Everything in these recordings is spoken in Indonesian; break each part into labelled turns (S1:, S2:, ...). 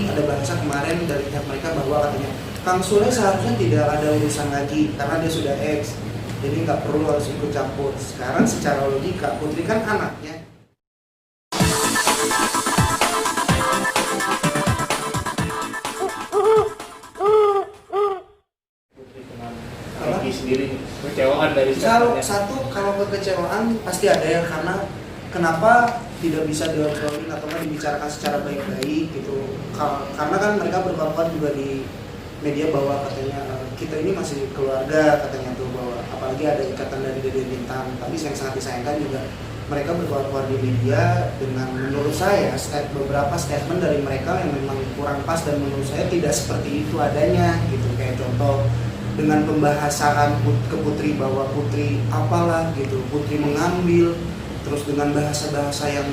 S1: ada bahasa kemarin dari pihak mereka bahwa katanya Kang Sule seharusnya tidak ada urusan lagi karena dia sudah ex, jadi nggak perlu harus ikut campur. Sekarang secara logika Putri kan anaknya. Putri dengan
S2: Alki sendiri kecewaan dari
S1: kalau kekecewaan pasti ada ya, karena kenapa tidak bisa diobrolin atau dibicarakan secara baik-baik gitu. Karena kan mereka berkabar juga di media bahwa katanya kita ini masih keluarga katanya tuh, bahwa apalagi ada ikatan dari Dede Bintang. Tapi yang sangat disayangkan juga mereka berkabar di media dengan menurut saya beberapa statement dari mereka yang memang kurang pas dan menurut saya tidak seperti itu adanya gitu. Kayak contoh dengan pembahasan ke Putri bahwa Putri apalah gitu, Putri mengambil, terus dengan bahasa-bahasa yang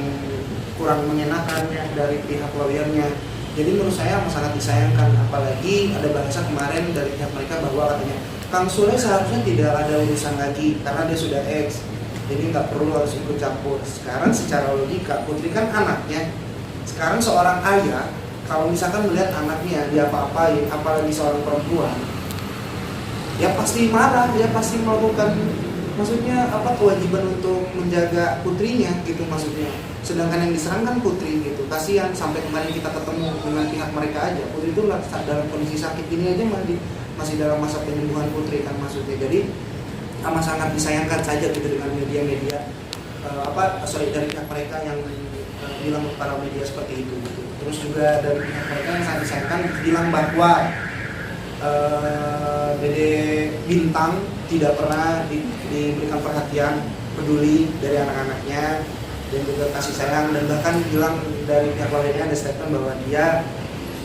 S1: kurang mengenakan dari pihak lawyernya. Jadi menurut saya sangat disayangkan, apalagi ada bahasa kemarin dari pihak mereka bahwa katanya Kang Sule seharusnya tidak ada urusan lagi karena dia sudah ex, jadi nggak perlu harus ikut campur. Sekarang secara logika Putri kan anaknya. Sekarang seorang ayah kalau misalkan melihat anaknya dia apa-apain, apalagi seorang perempuan, ya pasti marah, dia pasti melakukan kewajiban untuk menjaga putrinya gitu maksudnya. Sedangkan yang diserang kan Putri gitu. Kasihan, sampai kemarin kita ketemu dengan pihak mereka aja, Putri itu dalam kondisi sakit ini aja masih dalam masa penyembuhan Putri kan maksudnya. Jadi amat sangat disayangkan saja gitu dengan media-media dari pihak mereka yang bilang kepada media seperti itu gitu. Terus juga dari pihak mereka yang sangat disayangkan bilang bahwa Dede Bintang tidak pernah diberikan perhatian peduli dari anak-anaknya dan juga kasih sayang, dan bahkan bilang dari pihak lawyernya ada statement bahwa dia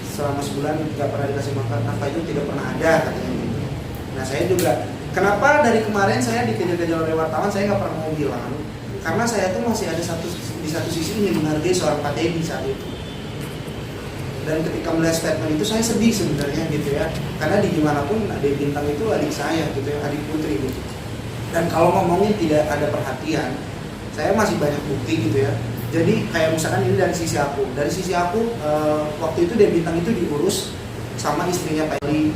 S1: selama sebulan tidak pernah dikasih makan nafkah, itu tidak pernah ada katanya gitu. Nah saya juga kenapa dari kemarin saya dikejar-kejar oleh wartawan saya nggak pernah mau bilang, karena saya tuh masih ada di satu sisi ingin menghargai seorang Pak Teddy saat itu. Dan ketika melihat statement itu saya sedih sebenarnya gitu ya, karena di dimanapun Dede Bintang itu adik saya gitu ya, adik Putri gitu. Dan kalau ngomongin tidak ada perhatian, saya masih banyak bukti gitu ya. Jadi kayak misalkan ini dari sisi aku waktu itu Dede Bintang itu diurus sama istrinya Pak Teddy.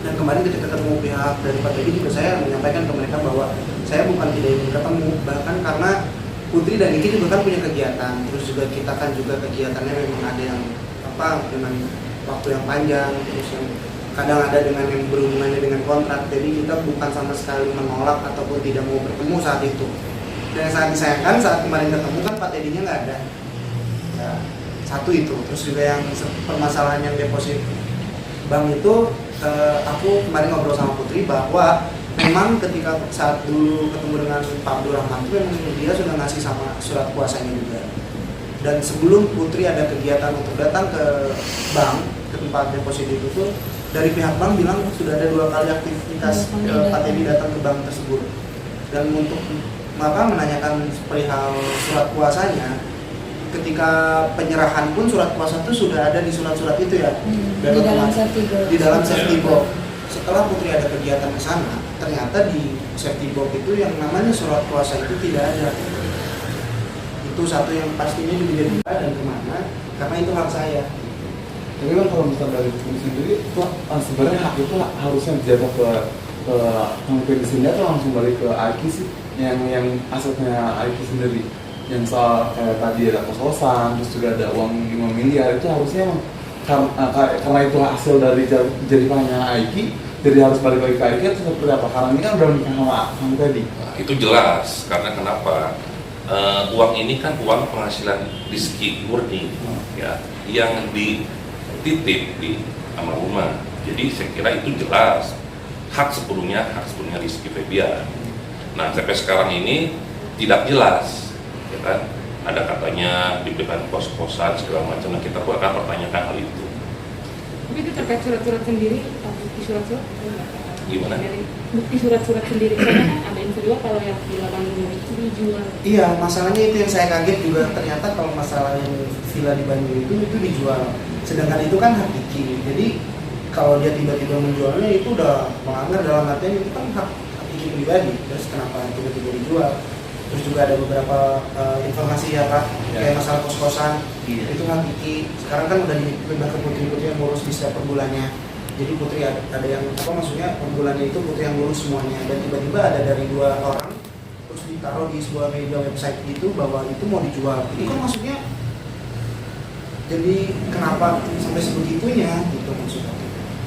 S1: Dan kemarin ketika ketemu pihak dari Pak Teddy juga saya menyampaikan ke mereka bahwa saya bukan tidak ingin ketemu, bahkan karena Putri dan Iki juga kan punya kegiatan, terus juga kita kan juga kegiatannya memang ada yang dengan waktu yang panjang, terus yang kadang ada dengan yang berhubungannya dengan kontrak. Jadi kita bukan sama sekali menolak ataupun tidak mau bertemu saat itu. Dan yang sangat disayangkan saat kemarin ketemu kan Pak Teddy-nya nggak ada ya, satu itu. Terus juga yang permasalahan yang deposit bank itu, aku kemarin ngobrol sama Putri bahwa memang ketika saat dulu ketemu dengan Pak Abdurrahman itu memang dia sudah ngasih sama surat kuasanya juga. Dan sebelum Putri ada kegiatan untuk datang ke bank, ke tempat deposito itu tuh, dari pihak bank bilang sudah ada 2 kali aktivitas Pak Teddy datang ke bank tersebut. Dan untuk menanyakan perihal surat kuasanya, ketika penyerahan pun surat kuasa itu sudah ada di surat-surat itu ya, di dalam safety box. Setelah Putri ada kegiatan ke sana, ternyata di safety box itu yang namanya surat kuasa itu tidak ada. Itu satu yang pastinya juga jadi dan kemana, karena itu hak saya.
S3: Tapi kan kalau misalnya dari Putri sendiri itu sebenarnya hak itu harusnya jatuh ke Kang Teddy sendiri atau langsung balik ke Aiki sih, yang asetnya Aiki sendiri, yang soal kayak tadi ada kos-kosan, terus juga ada uang 5 miliar, itu harusnya karena itu hasil dari jeripannya Aiki, jadi harus balik lagi ke Aiki atau seperti apa? Karena ini kan udah nikah sama Kang Teddy.
S4: Nah, itu jelas, karena kenapa? Uang ini kan uang penghasilan Rizky murni ya, yang dititip di almarhumah. Jadi saya kira itu jelas hak sepenuhnya Rizky Febian. Nah sampai sekarang ini tidak jelas ya kan, ada katanya diberikan kos-kosan segala macam. Nah kita akan pertanyakan hal itu.
S5: Tapi itu terkait surat-surat sendiri, bukti surat-surat
S4: gimana?
S5: Bukti surat-surat sendiri, karena kan ada info juga kalau yang di Bandung itu dijual.
S1: Iya, masalahnya itu yang saya kaget juga, ternyata kalau masalah yang villa di Bandung itu dijual. Sedangkan itu kan hak Iki. Jadi kalau dia tiba-tiba menjualnya itu udah melanggar, dalam artian itu kan hak Iki pribadi. Terus kenapa tiba-tiba dijual? terus juga ada beberapa informasi ya Pak, kayak masalah kos-kosan,
S2: Iya.
S1: itu kan Kiki sekarang kan udah dipindah ke Putri yang ngurus di setiap per bulannya. Jadi Putri ada yang apa maksudnya per bulannya itu Putri yang ngurus semuanya, dan tiba-tiba ada dari 2 orang terus ditaruh di sebuah media website gitu bahwa itu mau dijual. Itu kan maksudnya jadi kenapa sampai sebegitunya gitu maksudnya.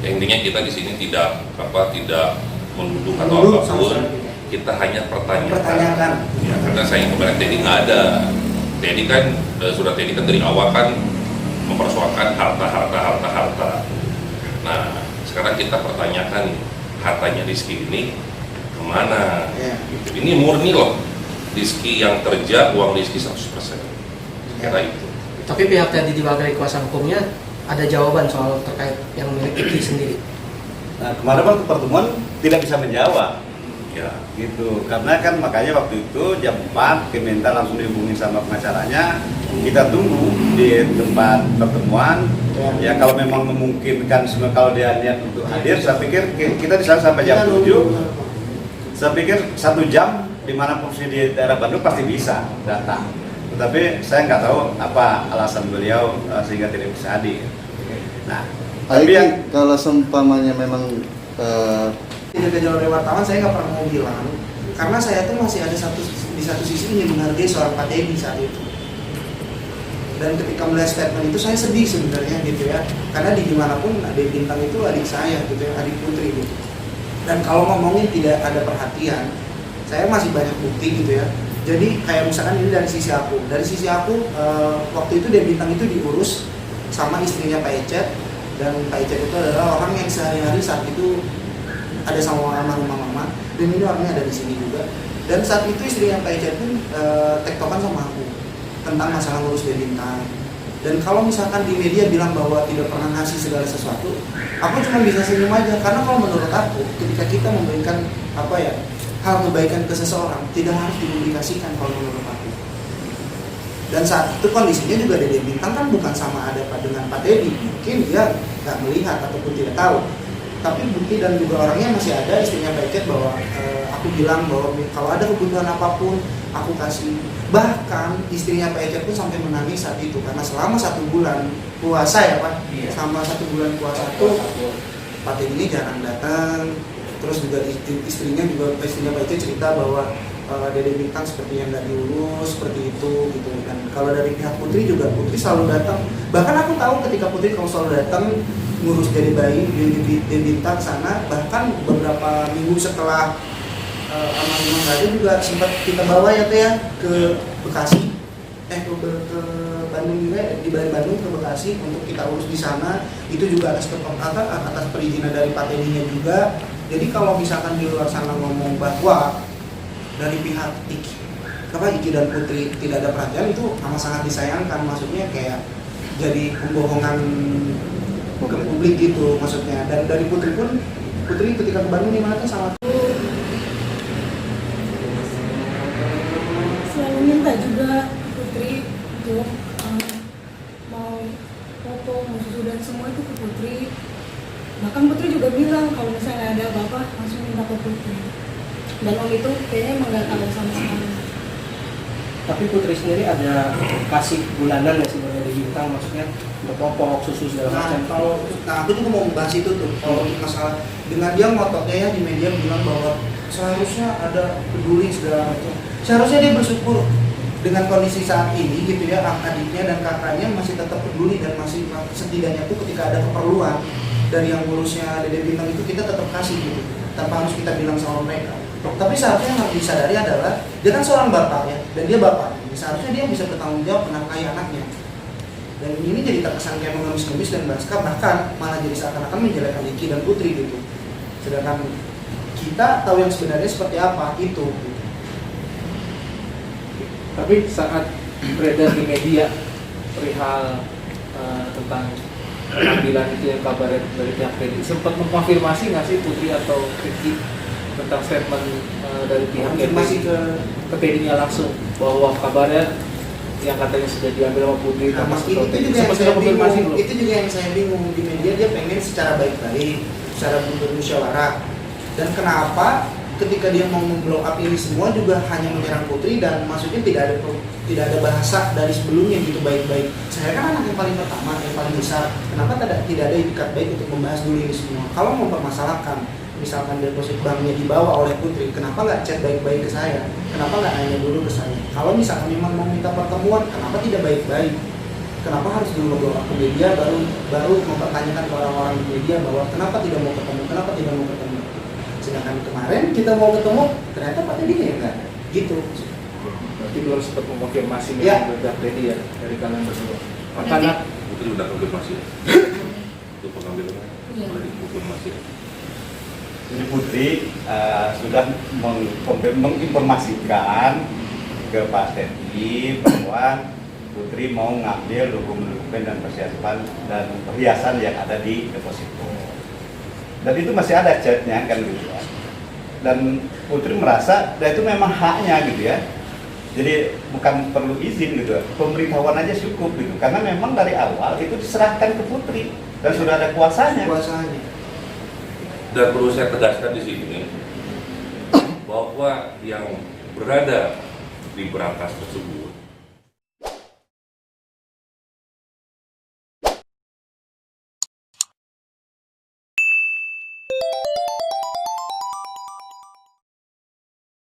S4: Ya, intinya kita di sini tidak menuduh atau
S1: Menuduh sama
S4: apapun,
S1: sekali.
S4: kita hanya pertanyakan.
S1: Pertanyakan.
S4: Ya, karena saya kemarin Teddy nggak ada. Teddy kan sudah Teddy kan dari awal kan mempersoalkan harta. Nah, sekarang kita pertanyakan nih, hartanya Rizky ini kemana?
S1: Ya.
S4: Gitu. Ini murni loh, Rizky yang kerja, uang Rizky 100%. Kira itu.
S6: Tapi pihak yang diwakili kuasa hukumnya ada jawaban soal terkait yang milik Iki sendiri.
S7: Nah, kemarin waktu pertemuan tidak bisa menjawab,
S4: Ya,
S7: gitu. Karena kan makanya waktu itu jam 4 Kementan langsung dihubungi sama pengacaranya. Kita tunggu di tempat pertemuan. Ya kalau memang memungkinkan, semua kalau dia niat untuk hadir, saya pikir kita di sana sampai jam 7. Saya pikir 1 jam dimanapun di daerah Bandung pasti bisa datang. Tetapi saya nggak tahu apa alasan beliau sehingga tidak bisa hadir. Nah, tapi yang
S8: kalau seumpamanya memang
S1: Tidak ke jalur wartawan saya nggak pernah mau bilang karena saya tuh masih ada di satu sisi ingin menghargai seorang Pak Teddy saat itu, dan ketika melihat statement itu saya sedih sebenarnya gitu ya, karena di dimanapun adik Bintang itu adik saya gitu ya, adik Putri gitu, dan kalau ngomongin tidak ada perhatian saya masih banyak bukti gitu ya. Jadi kayak misalkan ini dari sisi aku waktu itu Adik Bintang itu diurus sama istrinya Pak Ecet, dan Pak Ecet itu adalah orang yang sehari-hari saat itu ada sama mama, dan ini orangnya ada di sini juga. Dan saat itu istrinya Pak Ecet pun tektokan sama aku tentang masalah ngurus Adik Bintang. Dan kalau misalkan di media bilang bahwa tidak pernah ngasih segala sesuatu, aku cuma bisa senyum aja, karena kalau menurut aku ketika kita memberikan hal kebaikan ke seseorang tidak harus dipublikasikan kalau menurut aku. Dan saat itu kondisinya juga Adik Bintang kan bukan sama ada dengan Pak Teddy, mungkin dia nggak melihat ataupun tidak tahu. Tapi bukti dan juga orangnya masih ada, istrinya Pak Ecet, bahwa aku bilang bahwa kalau ada kebutuhan apapun aku kasih. Bahkan istrinya Pak Ecet pun sampai menangis saat itu karena selama 1 bulan puasa ya Pak, selama 1 bulan puasa itu Pak Teddy ini jarang datang. Terus juga istrinya Pak Ecet cerita bahwa Dede Bintang seperti yang nggak diurus seperti itu gitu. Dan kalau dari pihak Putri juga, Putri selalu datang. Bahkan aku tahu ketika Putri kalau selalu datang ngurus Dede bayi Dede Bintang sana, bahkan beberapa minggu setelah almarhum Raja juga sempat kita bawa ya Teh ya ke Bekasi, ke Bandung juga, di Bandung ke Bekasi untuk kita urus di sana. Itu juga atas perizinan dari Pak Teddy-nya juga. Jadi kalau misalkan di luar sana ngomong bahwa dari pihak Iki dan Putri tidak ada perhatian, itu amat sangat disayangkan. Maksudnya kayak jadi pembohongan ke publik gitu maksudnya. Dan dari Putri pun, Putri ketika ke Bandung gimana tuh sama
S9: selalu minta juga Putri untuk mau foto, mau susu dan semua itu ke Putri. Bahkan Putri juga bilang kalau misalnya ada apa-apa langsung minta ke Putri. Dan Om itu kayaknya emang gak tahu sama sekali.
S6: Tapi Putri sendiri ada kasih bulanan ya sebenarnya di Bintang, maksudnya untuk popok, susu segala macam.
S1: Aku juga mau membahas itu tuh. Kalau masalah dengan dia ngototnya ya di media bilang bahwa seharusnya ada peduli segala macam. Seharusnya dia bersyukur dengan kondisi saat ini gitu ya, adiknya dan kakaknya masih tetap peduli dan masih setidaknya tuh ketika ada keperluan dari yang ngurusnya Dede Bintang itu kita tetap kasih gitu, tanpa harus kita bilang sama mereka. Tapi seharusnya yang harus disadari adalah dia kan seorang bapak ya, dan dia bapak. Seharusnya dia bisa bertanggung jawab menafkahi anaknya. Dan ini jadi terkesan kayak mengemis-ngemis dan bahkan malah jadi seakan-akan menjelekkan Iki dan Putri gitu. Sedangkan kita tahu yang sebenarnya seperti apa itu.
S2: Tapi saat beredar di media perihal tentang pengambilan itu yang kabar dari pihak Teddy, sempat mengkonfirmasi nggak sih Putri atau Ricky tentang statement dari pihak
S1: Konfirmasi ke
S2: Teddy-nya langsung bahwa kabarnya yang katanya sudah diambil sama Putri,
S1: Nah,
S2: termasuk
S1: itu
S2: Teddy.
S1: juga yang
S2: Sempat
S1: saya
S2: konfirmasi
S1: bingung.
S2: belum?
S1: Itu juga yang saya bingung di media, dia pengen secara baik-baik, secara bermusyawarah. Dan kenapa ketika dia mau memblow up ini semua juga hanya menyerang Putri dan maksudnya tidak ada bahasa dari sebelumnya gitu baik-baik. Saya kan anak yang paling pertama, yang paling besar. Kenapa tidak ada itikat baik untuk membahas dulu ini semua? Kalau mau mempermasalahkan, misalkan deposit banknya dibawa oleh Putri, kenapa nggak chat baik-baik ke saya? Kenapa nggak nanya dulu ke saya? Kalau misalkan memang mau minta pertemuan, kenapa tidak baik-baik? Kenapa harus dulu nge-blow up ke media baru mempertanyakan ke orang-orang di media bahwa kenapa tidak mau ketemu, kenapa tidak mau ketemu? Sedangkan kemarin kita mau ketemu, ternyata Pak Teddy yang nggak ada. Gitu.
S2: Berarti belum sempat mengkonfirmasi
S1: Ya.
S2: dengan Teddy ya dari kalian berdua. Makanya
S4: Putri udah konfirmasi untuk pengambilannya udah dikonfirmasi.
S7: Jadi Putri sudah menginformasikan ke Pak Teddy bahwa Putri mau ngambil dokumen dan perhiasan yang ada di deposito. Dan itu masih ada chatnya kan gitu ya. Dan Putri merasa, dan itu memang haknya gitu ya. Jadi bukan perlu izin gitu, pemberitahuan aja cukup gitu. Karena memang dari awal itu diserahkan ke Putri dan sudah ada kuasanya.
S1: Kuasanya.
S4: Dan perlu saya tegaskan di sini bahwa yang berada di berangkas tersebut